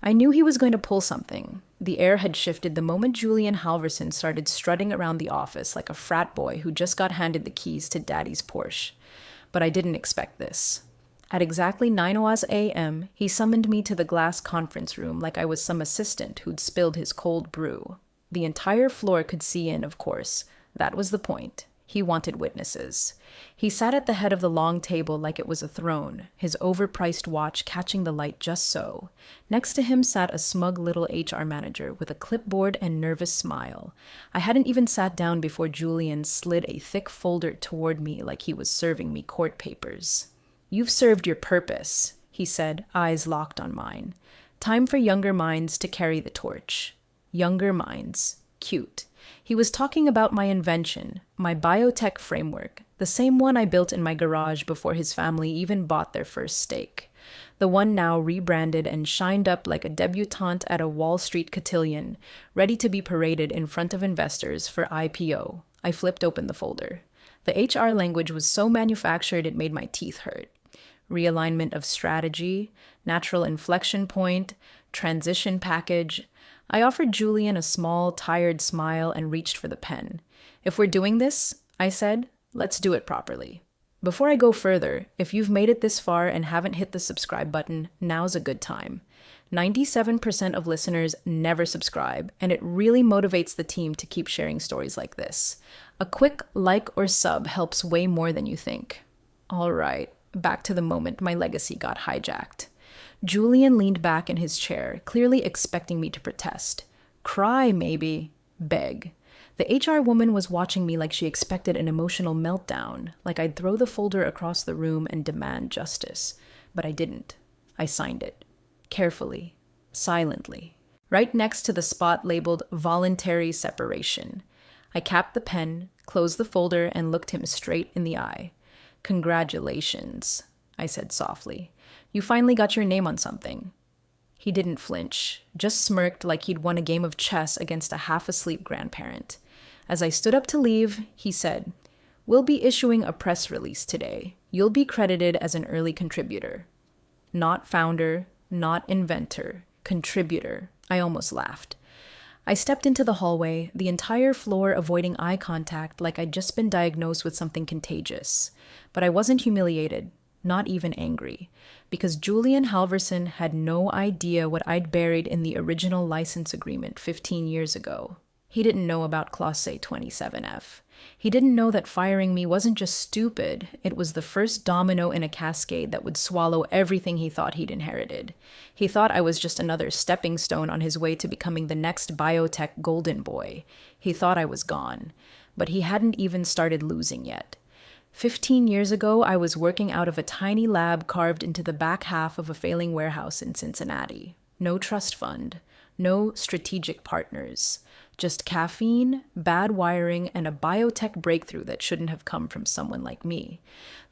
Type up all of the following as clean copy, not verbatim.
I knew he was going to pull something. The air had shifted the moment Julian Halverson started strutting around the office like a frat boy who just got handed the keys to daddy's Porsche. But I didn't expect this. At exactly 9:00 a.m., he summoned me to the glass conference room like I was some assistant who'd spilled his cold brew. The entire floor could see in, of course. That was the point. He wanted witnesses. He sat at the head of the long table like it was a throne, his overpriced watch catching the light just so. Next to him sat a smug little HR manager with a clipboard and nervous smile. I hadn't even sat down before Julian slid a thick folder toward me like he was serving me court papers. "You've served your purpose," he said, eyes locked on mine. "Time for younger minds to carry the torch." Younger minds. Cute. He was talking about my invention, my biotech framework, the same one I built in my garage before his family even bought their first stake. The one now rebranded and shined up like a debutante at a Wall Street cotillion, ready to be paraded in front of investors for IPO. I flipped open the folder. The HR language was so manufactured it made my teeth hurt. Realignment of strategy, natural inflection point, transition package. I offered Julian a small, tired smile and reached for the pen. "If we're doing this," I said, "let's do it properly." Before I go further, if you've made it this far and haven't hit the subscribe button, now's a good time. 97% of listeners never subscribe, and it really motivates the team to keep sharing stories like this. A quick like or sub helps way more than you think. All right, back to the moment my legacy got hijacked. Julian leaned back in his chair, clearly expecting me to protest. Cry, maybe. Beg. The HR woman was watching me like she expected an emotional meltdown, like I'd throw the folder across the room and demand justice. But I didn't. I signed it. Carefully. Silently. Right next to the spot labeled Voluntary Separation. I capped the pen, closed the folder, and looked him straight in the eye. "Congratulations," I said softly. "You finally got your name on something." He didn't flinch, just smirked like he'd won a game of chess against a half-asleep grandparent. As I stood up to leave, he said, "We'll be issuing a press release today. You'll be credited as an early contributor." Not founder, not inventor, contributor. I almost laughed. I stepped into the hallway, the entire floor avoiding eye contact like I'd just been diagnosed with something contagious. But I wasn't humiliated. Not even angry, because Julian Halverson had no idea what I'd buried in the original license agreement 15 years ago. He didn't know about Clause 27F. He didn't know that firing me wasn't just stupid, it was the first domino in a cascade that would swallow everything he thought he'd inherited. He thought I was just another stepping stone on his way to becoming the next biotech golden boy. He thought I was gone, but he hadn't even started losing yet. 15 years ago, I was working out of a tiny lab carved into the back half of a failing warehouse in Cincinnati. No trust fund, no strategic partners, just caffeine, bad wiring, and a biotech breakthrough that shouldn't have come from someone like me.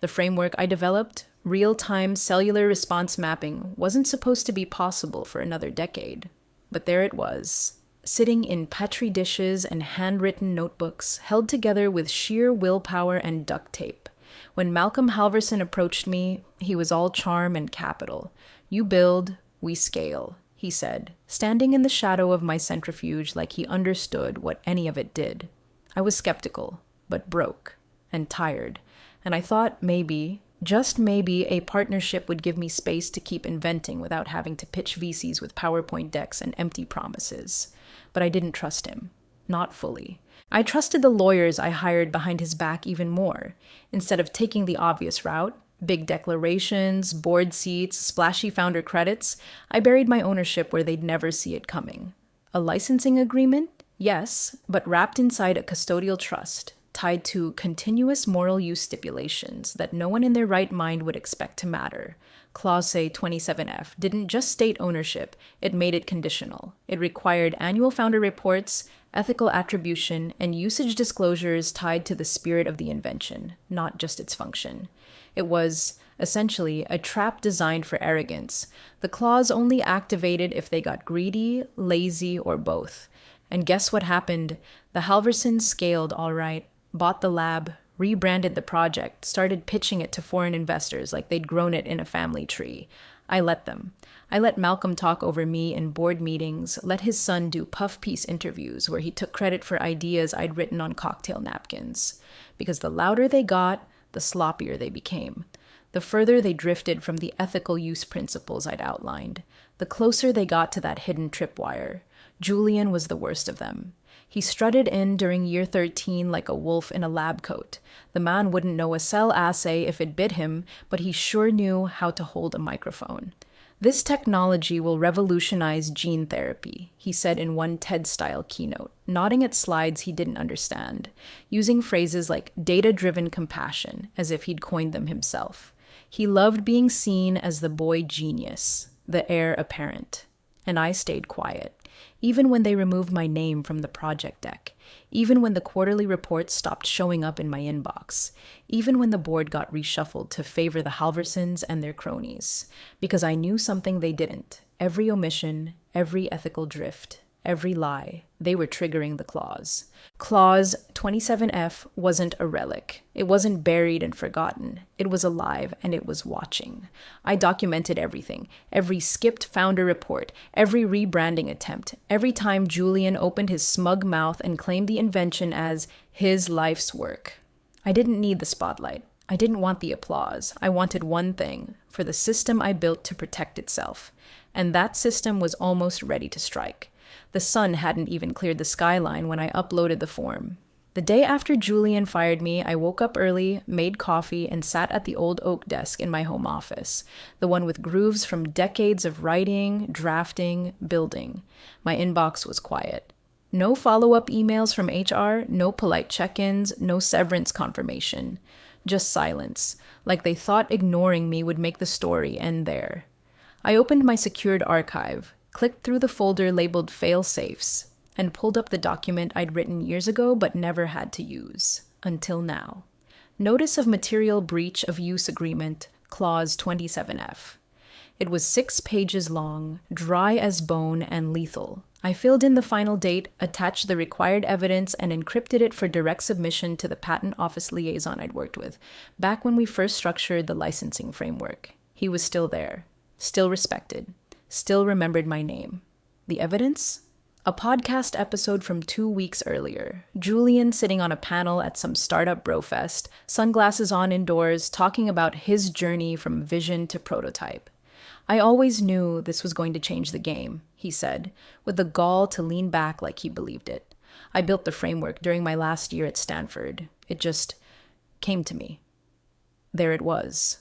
The framework I developed, real-time cellular response mapping, wasn't supposed to be possible for another decade. But there it was. Sitting in Petri dishes and handwritten notebooks, held together with sheer willpower and duct tape. When Malcolm Halverson approached me, he was all charm and capital. "You build, we scale," he said, standing in the shadow of my centrifuge like he understood what any of it did. I was skeptical, but broke, and tired, and I thought maybe, just maybe, a partnership would give me space to keep inventing without having to pitch VCs with PowerPoint decks and empty promises. But I didn't trust him. Not fully. I trusted the lawyers I hired behind his back even more. Instead of taking the obvious route, big declarations, board seats, splashy founder credits, I buried my ownership where they'd never see it coming. A licensing agreement? Yes, but wrapped inside a custodial trust, tied to continuous moral use stipulations that no one in their right mind would expect to matter. Clause 27F didn't just state ownership, it made it conditional. It required annual founder reports, ethical attribution, and usage disclosures tied to the spirit of the invention, not just its function. It was, essentially, a trap designed for arrogance. The clause only activated if they got greedy, lazy, or both. And guess what happened? The Halversons scaled all right, bought the lab, rebranded the project, started pitching it to foreign investors like they'd grown it in a family tree. I let them. I let Malcolm talk over me in board meetings, let his son do puff piece interviews where he took credit for ideas I'd written on cocktail napkins. Because the louder they got, the sloppier they became. The further they drifted from the ethical use principles I'd outlined, the closer they got to that hidden tripwire. Julian was the worst of them. He strutted in during year 13 like a wolf in a lab coat. The man wouldn't know a cell assay if it bit him, but he sure knew how to hold a microphone. This technology will revolutionize gene therapy, he said in one TED-style keynote, nodding at slides he didn't understand, using phrases like data-driven compassion, as if he'd coined them himself. He loved being seen as the boy genius, the heir apparent. And I stayed quiet. Even when they removed my name from the project deck, even when the quarterly reports stopped showing up in my inbox, even when the board got reshuffled to favor the Halversons and their cronies, because I knew something they didn't. Every omission, every ethical drift, every lie, they were triggering the clause. Clause 27F wasn't a relic. It wasn't buried and forgotten. It was alive and it was watching. I documented everything, every skipped founder report, every rebranding attempt, every time Julian opened his smug mouth and claimed the invention as his life's work. I didn't need the spotlight. I didn't want the applause. I wanted one thing, for the system I built to protect itself. And that system was almost ready to strike. The sun hadn't even cleared the skyline when I uploaded the form. The day after Julian fired me, I woke up early, made coffee, and sat at the old oak desk in my home office, the one with grooves from decades of writing, drafting, building. My inbox was quiet. No follow-up emails from HR, no polite check-ins, no severance confirmation. Just silence, like they thought ignoring me would make the story end there. I opened my secured archive, clicked through the folder labeled fail-safes, and pulled up the document I'd written years ago but never had to use, until now. Notice of Material Breach of Use Agreement, Clause 27F. It was 6 pages long, dry as bone, and lethal. I filled in the final date, attached the required evidence, and encrypted it for direct submission to the patent office liaison I'd worked with, back when we first structured the licensing framework. He was still there, still respected. Still remembered my name. The evidence? A podcast episode from 2 weeks earlier. Julian sitting on a panel at some startup brofest, sunglasses on indoors, talking about his journey from vision to prototype. I always knew this was going to change the game, he said, with the gall to lean back like he believed it. I built the framework during my last year at Stanford. It just came to me. There it was,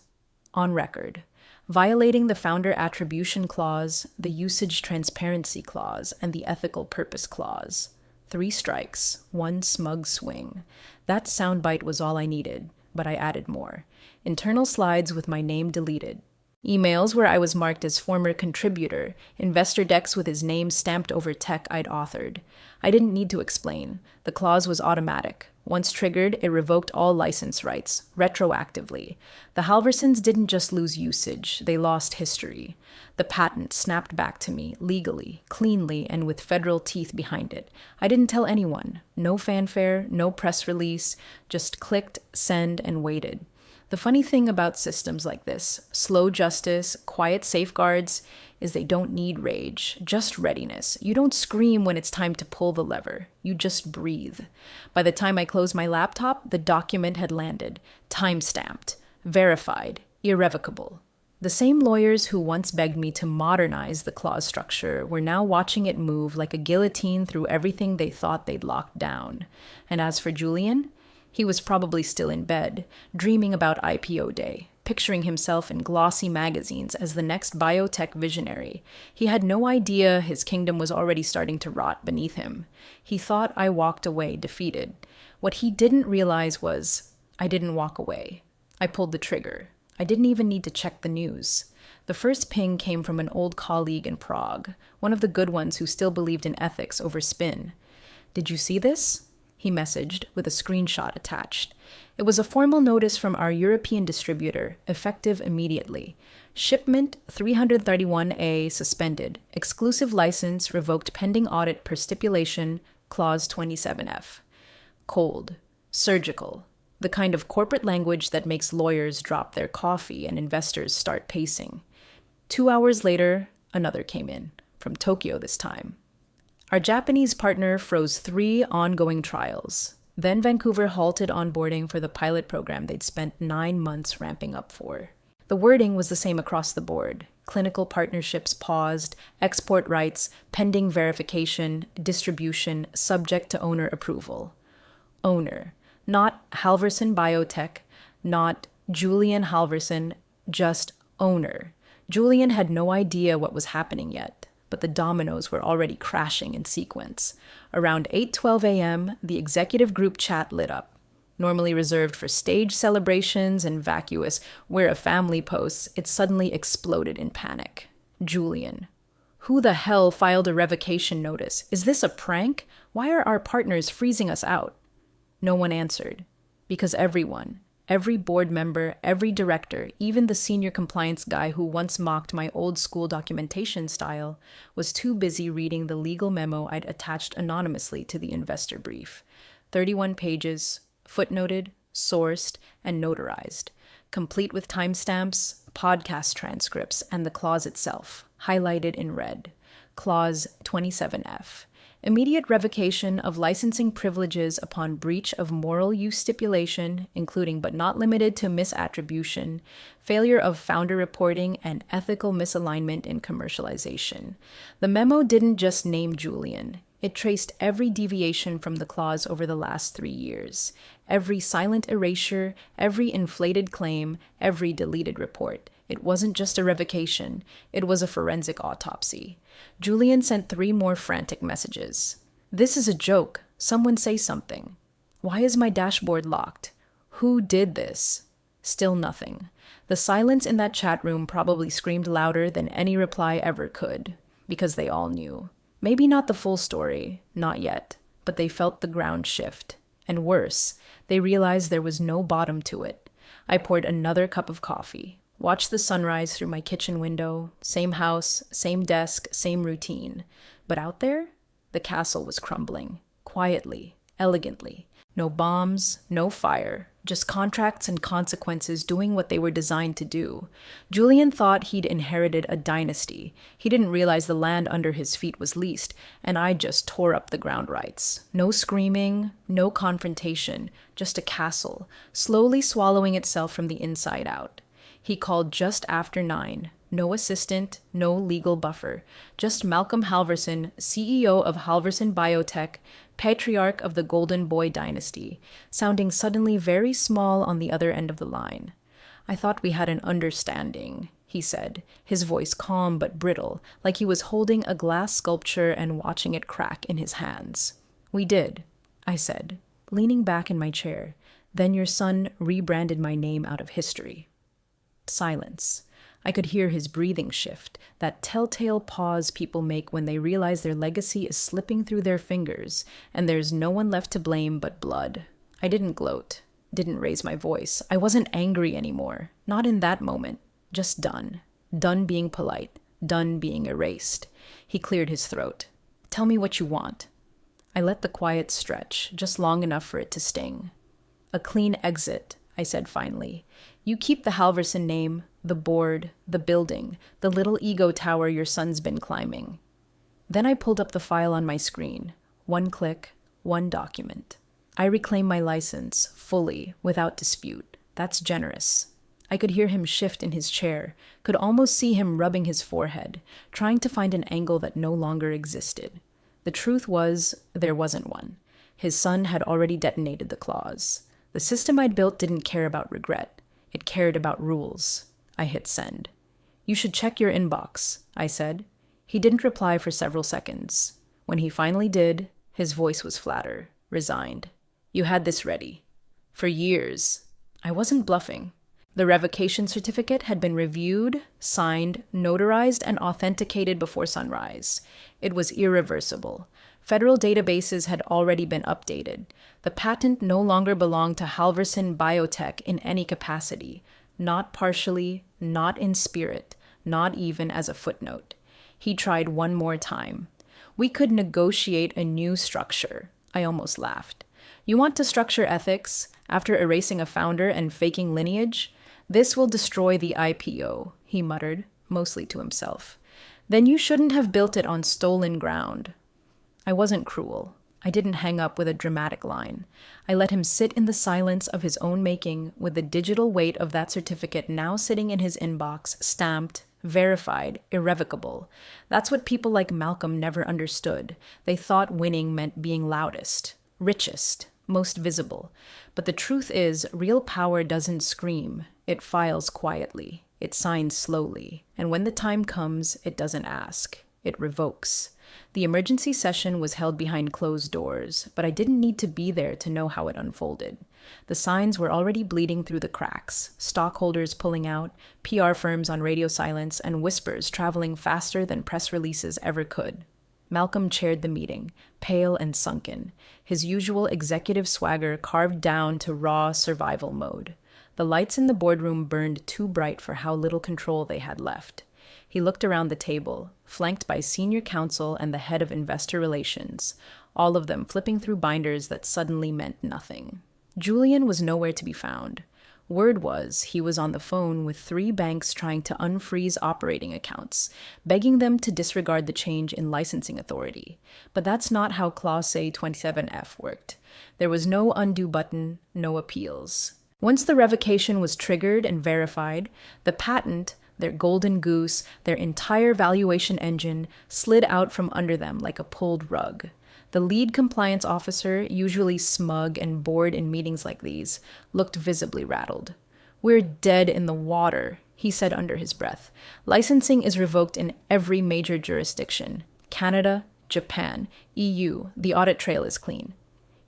on record. Violating the founder attribution clause, the usage transparency clause, and the ethical purpose clause. 3 strikes, 1 smug swing. That soundbite was all I needed, but I added more. Internal slides with my name deleted. Emails where I was marked as former contributor, investor decks with his name stamped over tech I'd authored. I didn't need to explain. The clause was automatic. Once triggered, it revoked all license rights, retroactively. The Halversons didn't just lose usage, they lost history. The patent snapped back to me, legally, cleanly, and with federal teeth behind it. I didn't tell anyone. No fanfare, no press release, just clicked, send, and waited. The funny thing about systems like this, slow justice, quiet safeguards, is they don't need rage, just readiness. You don't scream when it's time to pull the lever. You just breathe. By the time I closed my laptop, the document had landed, time-stamped, verified, irrevocable. The same lawyers who once begged me to modernize the clause structure were now watching it move like a guillotine through everything they thought they'd locked down. And as for Julian, he was probably still in bed, dreaming about IPO day, picturing himself in glossy magazines as the next biotech visionary. He had no idea his kingdom was already starting to rot beneath him. He thought I walked away defeated. What he didn't realize was I didn't walk away. I pulled the trigger. I didn't even need to check the news. The first ping came from an old colleague in Prague, one of the good ones who still believed in ethics over spin. "Did you see this?" he messaged, with a screenshot attached. It was a formal notice from our European distributor, effective immediately. Shipment 331A suspended. Exclusive license revoked pending audit per stipulation, clause 27F. Cold. Surgical. The kind of corporate language that makes lawyers drop their coffee and investors start pacing. 2 hours later, another came in, from Tokyo this time. Our Japanese partner froze 3 ongoing trials. Then Vancouver halted onboarding for the pilot program they'd spent 9 months ramping up for. The wording was the same across the board. Clinical partnerships paused, export rights, pending verification, distribution, subject to owner approval. Owner. Not Halverson Biotech, not Julian Halverson, just owner. Julian had no idea what was happening yet, but the dominoes were already crashing in sequence. Around 8:12 a.m., the executive group chat lit up. Normally reserved for stage celebrations and vacuous "we're a family" posts, it suddenly exploded in panic. Julian. Who the hell filed a revocation notice? Is this a prank? Why are our partners freezing us out? No one answered. Because everyone, every board member, every director, even the senior compliance guy who once mocked my old school documentation style, was too busy reading the legal memo I'd attached anonymously to the investor brief. 31 pages, footnoted, sourced, and notarized, complete with timestamps, podcast transcripts, and the clause itself, highlighted in red. Clause 27F. Immediate revocation of licensing privileges upon breach of moral use stipulation, including but not limited to misattribution, failure of founder reporting, and ethical misalignment in commercialization. The memo didn't just name Julian. It traced every deviation from the clause over the last 3 years, every silent erasure, every inflated claim, every deleted report. It wasn't just a revocation, it was a forensic autopsy. Julian sent 3 more frantic messages. This is a joke. Someone say something. Why is my dashboard locked? Who did this? Still nothing. The silence in that chat room probably screamed louder than any reply ever could, because they all knew. Maybe not the full story, not yet, but they felt the ground shift. And worse, they realized there was no bottom to it. I poured another cup of coffee, watched the sunrise through my kitchen window, same house, same desk, same routine. But out there, the castle was crumbling, quietly, elegantly. No bombs, no fire, just contracts and consequences doing what they were designed to do. Julian thought he'd inherited a dynasty. He didn't realize the land under his feet was leased, and I just tore up the ground rights. No screaming, no confrontation, just a castle, slowly swallowing itself from the inside out. He called just after 9. No assistant, no legal buffer. Just Malcolm Halverson, CEO of Halverson Biotech, patriarch of the Golden Boy Dynasty, sounding suddenly very small on the other end of the line. I thought we had an understanding, he said, his voice calm but brittle, like he was holding a glass sculpture and watching it crack in his hands. We did, I said, leaning back in my chair. Then your son rebranded my name out of history. Silence. I could hear his breathing shift, that telltale pause people make when they realize their legacy is slipping through their fingers, and there's no one left to blame but blood. I didn't gloat, didn't raise my voice. I wasn't angry anymore, not in that moment, just done. Done being polite, done being erased. He cleared his throat. Tell me what you want. I let the quiet stretch, just long enough for it to sting. A clean exit, I said finally. You keep the Halverson name, the board, the building, the little ego tower your son's been climbing. Then I pulled up the file on my screen. 1 click, 1 document. I reclaim my license, fully, without dispute. That's generous. I could hear him shift in his chair, could almost see him rubbing his forehead, trying to find an angle that no longer existed. The truth was, there wasn't one. His son had already detonated the clause. The system I'd built didn't care about regret. It cared about rules. I hit send. You should check your inbox, I said. He didn't reply for several seconds. When he finally did, his voice was flatter, resigned. You had this ready. For years. I wasn't bluffing. The revocation certificate had been reviewed, signed, notarized, and authenticated before sunrise. It was irreversible. Federal databases had already been updated. The patent no longer belonged to Halverson Biotech in any capacity, not partially, not in spirit, not even as a footnote. He tried one more time. We could negotiate a new structure. I almost laughed. You want to structure ethics? After erasing a founder and faking lineage, "This will destroy the IPO," he muttered, mostly to himself. "Then you shouldn't have built it on stolen ground." I wasn't cruel. I didn't hang up with a dramatic line. I let him sit in the silence of his own making with the digital weight of that certificate now sitting in his inbox, stamped, verified, irrevocable. That's what people like Malcolm never understood. They thought winning meant being loudest, richest, most visible. But the truth is, real power doesn't scream. It files quietly. It signs slowly. And when the time comes, it doesn't ask. It revokes. The emergency session was held behind closed doors, but I didn't need to be there to know how it unfolded. The signs were already bleeding through the cracks, stockholders pulling out, PR firms on radio silence, and whispers traveling faster than press releases ever could. Malcolm chaired the meeting, pale and sunken, his usual executive swagger carved down to raw survival mode. The lights in the boardroom burned too bright for how little control they had left. He looked around the table, flanked by senior counsel and the head of investor relations, all of them flipping through binders that suddenly meant nothing. Julian was nowhere to be found. Word was he was on the phone with 3 banks trying to unfreeze operating accounts, begging them to disregard the change in licensing authority. But that's not how Clause 27F worked. There was no undo button, no appeals. Once the revocation was triggered and verified, the patent, their golden goose, their entire valuation engine, slid out from under them like a pulled rug. The lead compliance officer, usually smug and bored in meetings like these, looked visibly rattled. "We're dead in the water," he said under his breath. "Licensing is revoked in every major jurisdiction. Canada, Japan, EU, the audit trail is clean."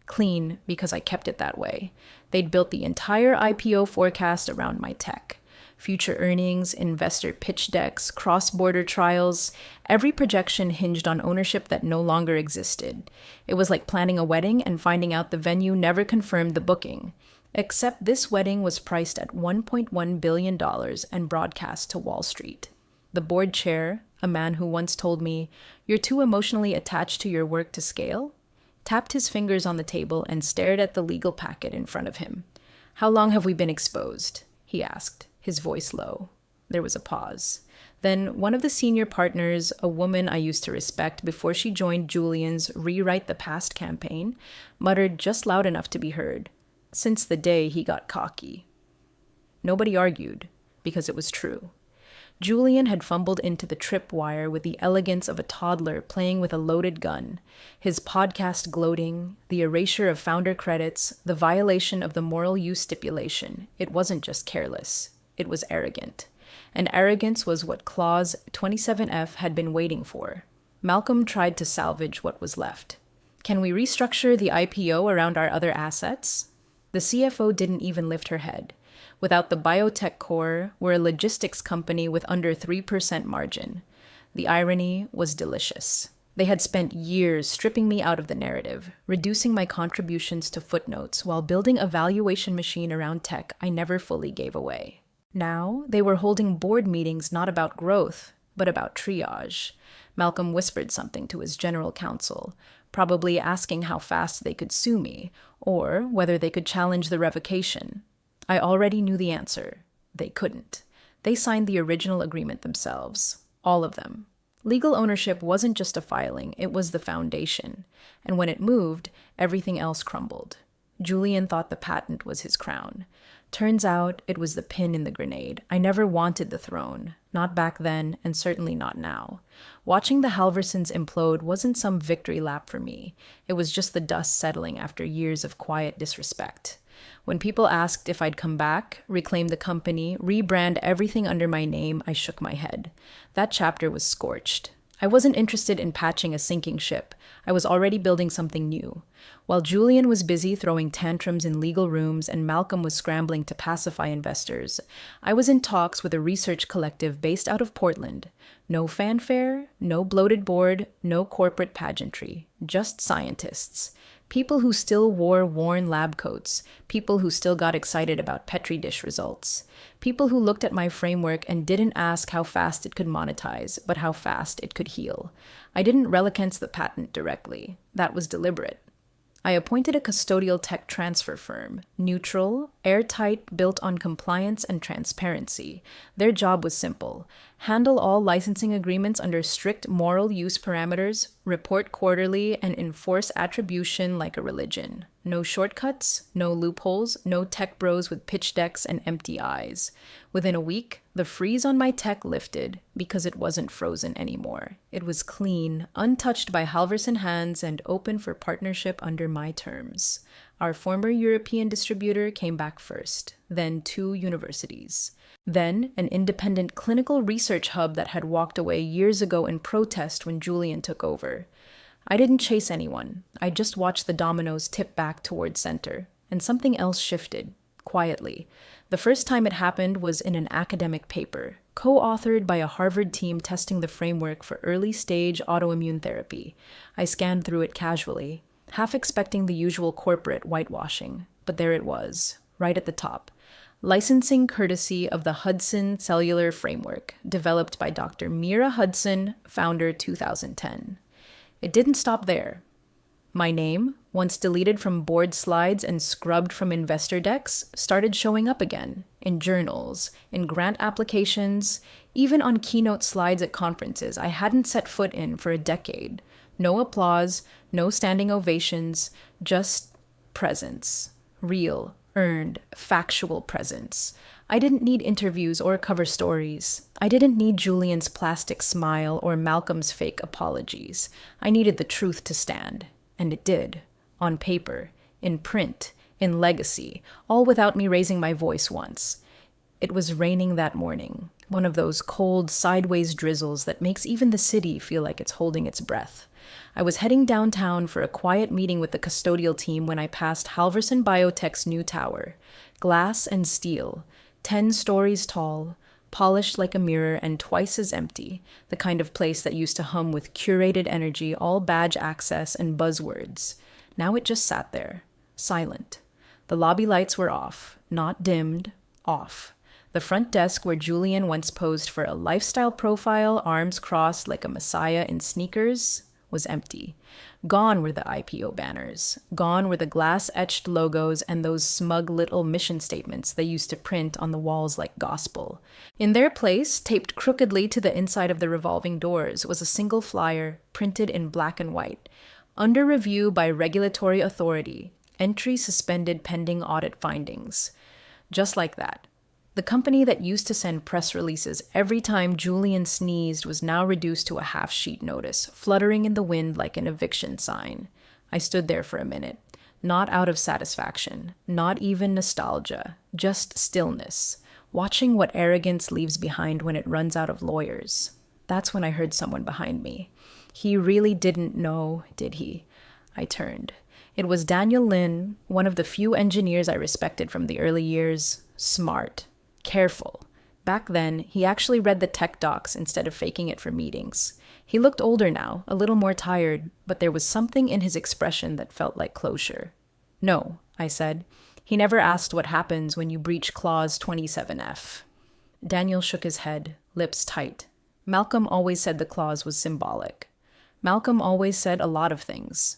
Clean because I kept it that way. They'd built the entire IPO forecast around my tech. Future earnings, investor pitch decks, cross-border trials, every projection hinged on ownership that no longer existed. It was like planning a wedding and finding out the venue never confirmed the booking. Except this wedding was priced at $1.1 billion and broadcast to Wall Street. The board chair, a man who once told me, "You're too emotionally attached to your work to scale," tapped his fingers on the table and stared at the legal packet in front of him. "How long have we been exposed?" he asked, his voice low. There was a pause. Then one of the senior partners, a woman I used to respect before she joined Julian's Rewrite the Past campaign, muttered just loud enough to be heard, "Since the day he got cocky." Nobody argued, because it was true. Julian had fumbled into the tripwire with the elegance of a toddler playing with a loaded gun, his podcast gloating, the erasure of founder credits, the violation of the moral use stipulation. It wasn't just careless. It was arrogant. And arrogance was what Clause 27F had been waiting for. Malcolm tried to salvage what was left. "Can we restructure the IPO around our other assets?" The CFO didn't even lift her head. Without the biotech core, we're a logistics company with under 3% margin. The irony was delicious. They had spent years stripping me out of the narrative, reducing my contributions to footnotes while building a valuation machine around tech I never fully gave away. Now, they were holding board meetings not about growth, but about triage. Malcolm whispered something to his general counsel, probably asking how fast they could sue me, or whether they could challenge the revocation. I already knew the answer. They couldn't. They signed the original agreement themselves. All of them. Legal ownership wasn't just a filing, it was the foundation. And when it moved, everything else crumbled. Julian thought the patent was his crown. Turns out it was the pin in the grenade. I never wanted the throne. Not back then, and certainly not now. Watching the Halversons implode wasn't some victory lap for me. It was just the dust settling after years of quiet disrespect. When people asked if I'd come back, reclaim the company, rebrand everything under my name, I shook my head. That chapter was scorched. I wasn't interested in patching a sinking ship. I was already building something new. While Julian was busy throwing tantrums in legal rooms and Malcolm was scrambling to pacify investors, I was in talks with a research collective based out of Portland. No fanfare, no bloated board, no corporate pageantry. Just scientists. People who still wore worn lab coats. People who still got excited about Petri dish results. People who looked at my framework and didn't ask how fast it could monetize, but how fast it could heal. I didn't relicence the patent directly. That was deliberate. I appointed a custodial tech transfer firm, neutral, airtight, built on compliance and transparency. Their job was simple: handle all licensing agreements under strict moral use parameters, report quarterly, and enforce attribution like a religion. No shortcuts, no loopholes, no tech bros with pitch decks and empty eyes. Within a week, the freeze on my tech lifted because it wasn't frozen anymore. It was clean, untouched by Halverson hands, and open for partnership under my terms. Our former European distributor came back first, then 2 universities. Then, an independent clinical research hub that had walked away years ago in protest when Julian took over. I didn't chase anyone. I just watched the dominoes tip back toward center. And something else shifted, quietly. The first time it happened was in an academic paper, co-authored by a Harvard team testing the framework for early-stage autoimmune therapy. I scanned through it casually, half expecting the usual corporate whitewashing. But there it was, right at the top. Licensing courtesy of the Hudson Cellular Framework, developed by Dr. Mira Hudson, founder 2010. It didn't stop there. My name, once deleted from board slides and scrubbed from investor decks, started showing up again, in journals, in grant applications, even on keynote slides at conferences I hadn't set foot in for a decade. No applause, no standing ovations, just presence. Real, earned, factual presence. I didn't need interviews or cover stories. I didn't need Julian's plastic smile or Malcolm's fake apologies. I needed the truth to stand. And it did. On paper, in print, in legacy, all without me raising my voice once. It was raining that morning, one of those cold, sideways drizzles that makes even the city feel like it's holding its breath. I was heading downtown for a quiet meeting with the custodial team when I passed Halverson Biotech's new tower. Glass and steel, 10 stories tall, polished like a mirror and twice as empty, the kind of place that used to hum with curated energy, all badge access and buzzwords. Now it just sat there, silent. The lobby lights were off, not dimmed, off. The front desk where Julian once posed for a lifestyle profile, arms crossed like a messiah in sneakers, was empty. Gone were the IPO banners. Gone were the glass-etched logos and those smug little mission statements they used to print on the walls like gospel. In their place, taped crookedly to the inside of the revolving doors, was a single flyer, printed in black and white. Under review by regulatory authority. Entry suspended pending audit findings. Just like that. The company that used to send press releases every time Julian sneezed was now reduced to a half-sheet notice, fluttering in the wind like an eviction sign. I stood there for a minute, not out of satisfaction, not even nostalgia, just stillness, watching what arrogance leaves behind when it runs out of lawyers. That's when I heard someone behind me. He really didn't know, did he? I turned. It was Daniel Lin, one of the few engineers I respected from the early years. Smart. Careful. Back then, he actually read the tech docs instead of faking it for meetings. He looked older now, a little more tired, but there was something in his expression that felt like closure. No, I said. He never asked what happens when you breach Clause 27F. Daniel shook his head, lips tight. Malcolm always said the clause was symbolic. Malcolm always said a lot of things.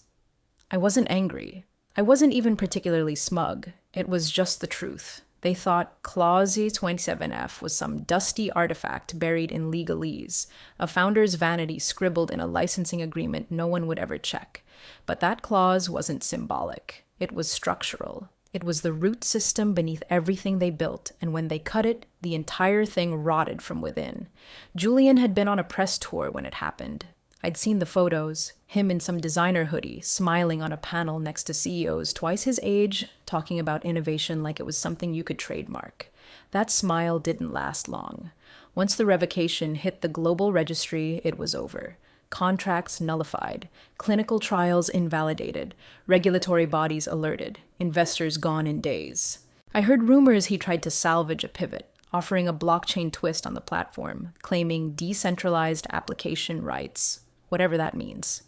I wasn't angry. I wasn't even particularly smug. It was just the truth. They thought Clause 27F was some dusty artifact buried in legalese, a founder's vanity scribbled in a licensing agreement no one would ever check. But that clause wasn't symbolic. It was structural. It was the root system beneath everything they built, and when they cut it, the entire thing rotted from within. Julian had been on a press tour when it happened. I'd seen the photos, him in some designer hoodie, smiling on a panel next to CEOs twice his age, talking about innovation like it was something you could trademark. That smile didn't last long. Once the revocation hit the global registry, it was over. Contracts nullified, clinical trials invalidated, regulatory bodies alerted, investors gone in days. I heard rumors he tried to salvage a pivot, offering a blockchain twist on the platform, claiming decentralized application rights. Whatever that means.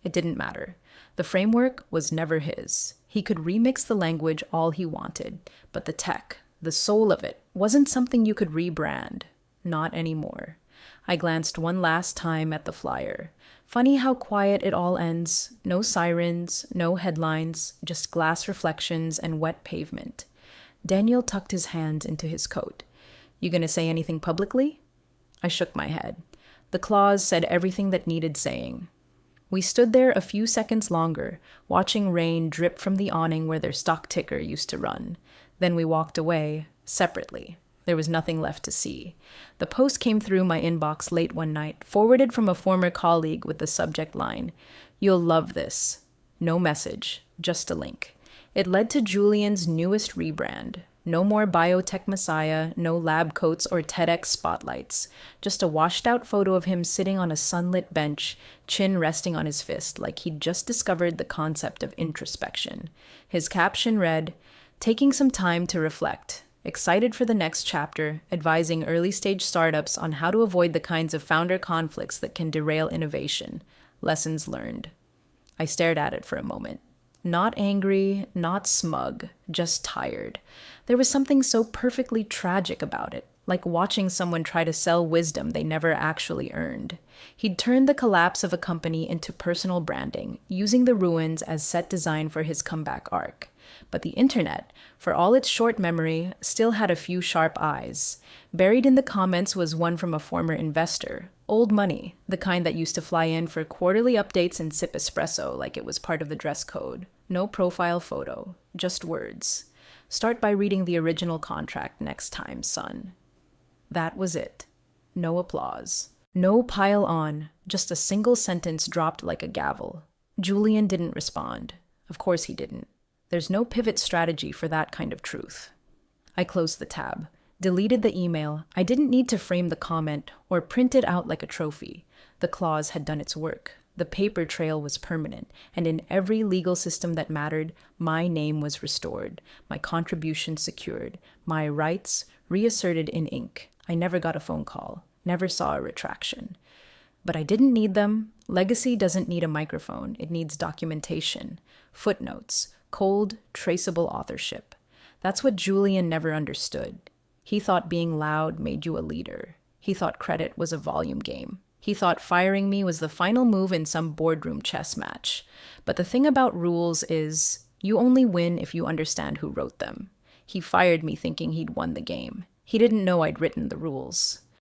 It didn't matter. The framework was never his. He could remix the language all he wanted, but the tech, the soul of it, wasn't something you could rebrand. Not anymore. I glanced one last time at the flyer. Funny how quiet it all ends. No sirens, no headlines, just glass reflections and wet pavement. Daniel tucked his hands into his coat. You gonna say anything publicly? I shook my head. The clause said everything that needed saying. We stood there a few seconds longer, watching rain drip from the awning where their stock ticker used to run. Then we walked away, separately. There was nothing left to see. The post came through my inbox late one night, forwarded from a former colleague with the subject line, "You'll love this." No message, just a link. It led to Julian's newest rebrand. No more biotech messiah, no lab coats or TEDx spotlights. Just a washed-out photo of him sitting on a sunlit bench, chin resting on his fist, like he'd just discovered the concept of introspection. His caption read, "Taking some time to reflect. Excited for the next chapter, advising early-stage startups on how to avoid the kinds of founder conflicts that can derail innovation. Lessons learned." I stared at it for a moment. Not angry, not smug, just tired. There was something so perfectly tragic about it, like watching someone try to sell wisdom they never actually earned. He'd turned the collapse of a company into personal branding, using the ruins as set design for his comeback arc. But the internet, for all its short memory, still had a few sharp eyes. Buried in the comments was one from a former investor. Old money, the kind that used to fly in for quarterly updates and sip espresso like it was part of the dress code. No profile photo, just words. "Start by reading the original contract next time, son." That was it. No applause. No pile on, just a single sentence dropped like a gavel. Julian didn't respond. Of course he didn't. There's no pivot strategy for that kind of truth. I closed the tab, deleted the email. I didn't need to frame the comment or print it out like a trophy. The clause had done its work. The paper trail was permanent, and in every legal system that mattered, my name was restored, my contribution secured, my rights reasserted in ink. I never got a phone call, never saw a retraction. But I didn't need them. Legacy doesn't need a microphone. It needs documentation, footnotes, cold, traceable authorship. That's what Julian never understood. He thought being loud made you a leader. He thought credit was a volume game. He thought firing me was the final move in some boardroom chess match. But the thing about rules is, you only win if you understand who wrote them. He fired me thinking he'd won the game. He didn't know I'd written the rules.